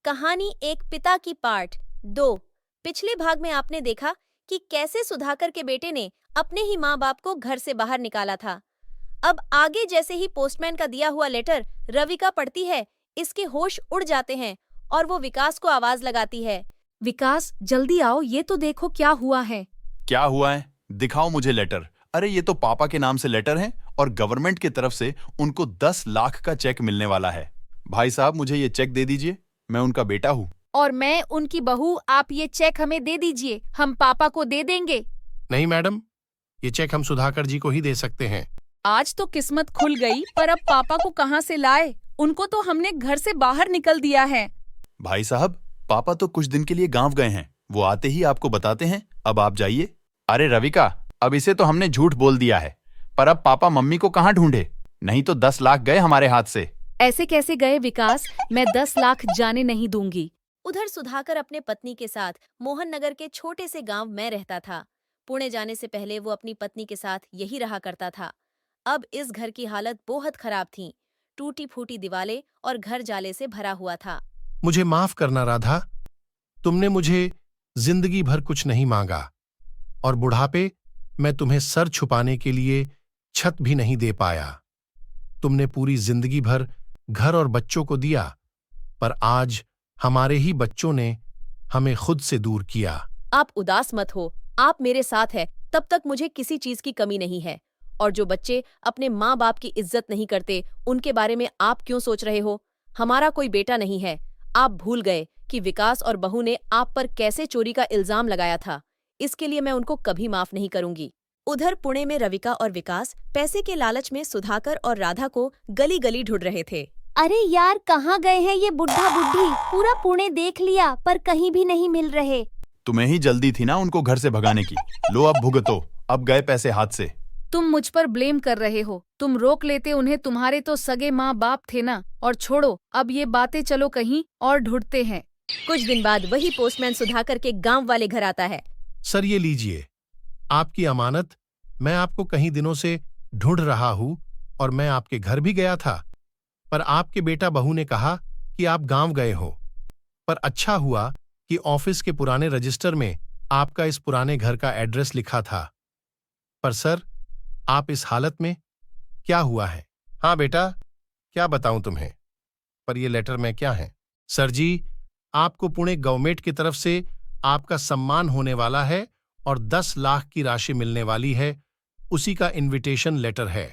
कहानी एक पिता की पार्ट 2। पिछले भाग में आपने देखा कि कैसे सुधाकर के बेटे ने अपने ही माँ बाप को घर से बाहर निकाला था। अब आगे जैसे ही पोस्टमैन का दिया हुआ लेटर रविका पढ़ती है, इसके होश उड़ जाते हैं और वो विकास को आवाज लगाती है। विकास, जल्दी आओ, ये तो देखो क्या हुआ है। क्या हुआ है? दिखाओ मुझे लेटर। अरे ये तो पापा के नाम से लेटर है और गवर्नमेंट की तरफ से उनको 10 लाख का चेक मिलने वाला है। भाई साहब, मुझे ये चेक दे दीजिए, मैं उनका बेटा हूँ। और मैं उनकी बहू, आप ये चेक हमें दे दीजिए, हम पापा को दे देंगे। नहीं मैडम, ये चेक हम सुधाकर जी को ही दे सकते हैं। आज तो किस्मत खुल गई, पर अब पापा को कहाँ से लाए? उनको तो हमने घर से बाहर निकल दिया है। भाई साहब, पापा तो कुछ दिन के लिए गांव गए हैं, वो आते ही आपको बताते हैं। अब आप जाइए। अरे रविका, अब इसे तो हमने झूठ बोल दिया है, पर अब पापा मम्मी को कहाँ ढूंढे? नहीं तो 10 लाख गए हमारे हाथ से। ऐसे कैसे गए विकास? मैं 10 लाख जाने नहीं दूंगी। उधर सुधाकर अपने पत्नी के साथ मोहन नगर के छोटे से गांव में रहता था। पुणे जाने से पहले वो अपनी पत्नी के साथ यही रहा करता था। अब इस घर की हालत बहुत खराब थी। टूटी फूटी दीवारें और घर जाले से भरा हुआ था। मुझे माफ करना राधा, तुमने मुझे जिंदगी भर कुछ नहीं मांगा और बुढ़ापे मैं तुम्हें सर छुपाने के लिए छत भी नहीं दे पाया। तुमने पूरी जिंदगी भर घर और बच्चों को दिया, पर आज हमारे ही बच्चों ने हमें खुद से दूर किया। आप उदास मत हो, आप मेरे साथ हैं, तब तक मुझे किसी चीज की कमी नहीं है। और जो बच्चे अपने माँ बाप की इज्जत नहीं करते, उनके बारे में आप क्यों सोच रहे हो? हमारा कोई बेटा नहीं है। आप भूल गए कि विकास और बहू ने आप पर कैसे चोरी का इल्जाम लगाया था। इसके लिए मैं उनको कभी माफ नहीं करूंगी। उधर पुणे में रविका और विकास पैसे के लालच में सुधाकर और राधा को गली गली ढूंढ रहे थे। अरे यार, कहाँ गए हैं ये बुढ़ा बुढ़ी? पूरा पुणे देख लिया पर कहीं भी नहीं मिल रहे। तुम्हें ही जल्दी थी ना उनको घर से भगाने की। लो अब भुगतो, अब गए पैसे हाथ से। तुम मुझ पर ब्लेम कर रहे हो। तुम रोक लेते उन्हें, तुम्हारे तो सगे माँ बाप थे ना। और छोड़ो अब ये बातें, चलो कहीं और ढूंढते हैं। कुछ दिन बाद वही पोस्टमैन सुधाकर के गांव वाले घर आता है। सर ये लीजिए आपकी अमानत। मैं आपको कई दिनों से ढूंढ रहा हूं और मैं आपके घर भी गया था, पर आपके बेटा बहू ने कहा कि आप गांव गए हो। पर अच्छा हुआ कि ऑफिस के पुराने रजिस्टर में आपका इस पुराने घर का एड्रेस लिखा था। पर सर, आप इस हालत में, क्या हुआ है? हाँ बेटा, क्या बताऊं तुम्हें, पर ये लेटर में क्या है? सर जी, आपको पुणे गवर्नमेंट की तरफ से आपका सम्मान होने वाला है और 10 लाख की राशि मिलने वाली है, उसी का इनविटेशन लेटर है।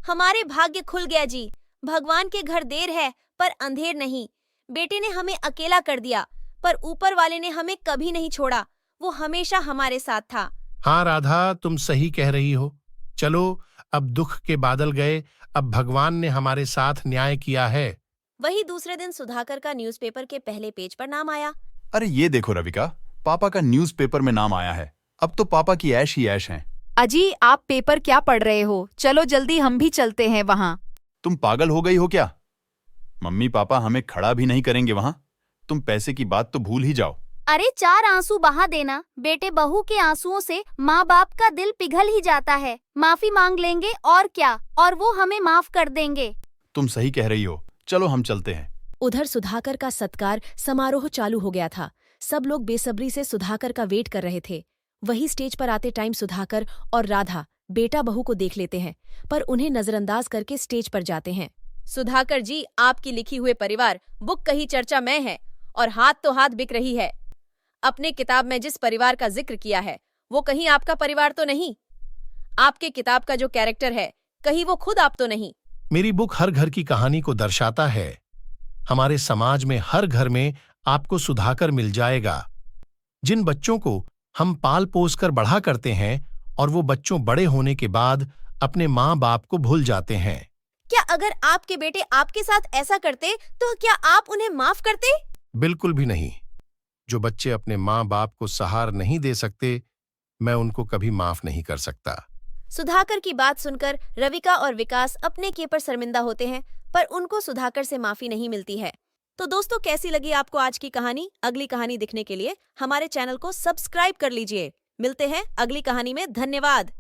हमारे भाग्य खुल गया जी। भगवान के घर देर है पर अंधेर नहीं। बेटे ने हमें अकेला कर दिया, पर ऊपर वाले ने हमें कभी नहीं छोड़ा। वो हमेशा हमारे साथ था। हाँ राधा, तुम सही कह रही हो। चलो, अब दुख के बादल गए, अब भगवान ने हमारे साथ न्याय किया है। वही दूसरे दिन सुधाकर का न्यूज़पेपर के पहले पेज पर नाम आया। अरे ये देखो रविका, पापा का न्यूज़पेपर में नाम आया है। अब तो पापा की ऐश ही ऐश है। अजी, आप पेपर क्या पढ़ रहे हो? चलो जल्दी, हम भी चलते हैं वहाँ। तुम पागल हो गई हो क्या? मम्मी पापा हमें खड़ा भी नहीं करेंगे वहाँ। तुम पैसे की बात तो भूल ही जाओ। अरे 4 आंसू बहा देना। बेटे बहू के आंसुओं से माँ बाप का दिल पिघल ही जाता है। माफी मांग लेंगे और क्या, और वो हमें माफ कर देंगे। तुम सही कह रही हो, चलो हम चलते हैं। उधर सुधाकर का सत्कार समारोह चालू हो गया था। सब लोग बेसब्री से सुधाकर का वेट कर रहे थे। वही स्टेज पर आते टाइम सुधाकर और राधा बेटा बहू को देख लेते हैं, पर उन्हें नजरअंदाज करके स्टेज पर जाते हैं। सुधाकर जी, आपकी लिखी हुए परिवार बुक कहीं चर्चा में है और हाथ तो हाथ बिक रही है। अपने किताब में जिस परिवार का जिक्र किया है, वो कहीं आपका परिवार तो नहीं? आपके किताब का जो कैरेक्टर है, कहीं वो खुद आप तो नहीं? मेरी बुक हर घर की कहानी को दर्शाता है। हमारे समाज में हर घर में आपको सुधाकर मिल जाएगा। जिन बच्चों को हम पाल पोस कर बड़ा करते हैं और वो बच्चों बड़े होने के बाद अपने माँ बाप को भूल जाते हैं। क्या अगर आपके बेटे आपके साथ ऐसा करते तो क्या आप उन्हें माफ करते? बिल्कुल भी नहीं। जो बच्चे अपने माँ बाप को सहारा नहीं दे सकते, मैं उनको कभी माफ नहीं कर सकता। सुधाकर की बात सुनकर रविका और विकास अपने के पर शर्मिंदा होते हैं, पर उनको सुधाकर से माफी नहीं मिलती है। तो दोस्तों, कैसी लगी आपको आज की कहानी? अगली कहानी दिखने के लिए हमारे चैनल को सब्सक्राइब कर लीजिए। मिलते हैं अगली कहानी में। धन्यवाद।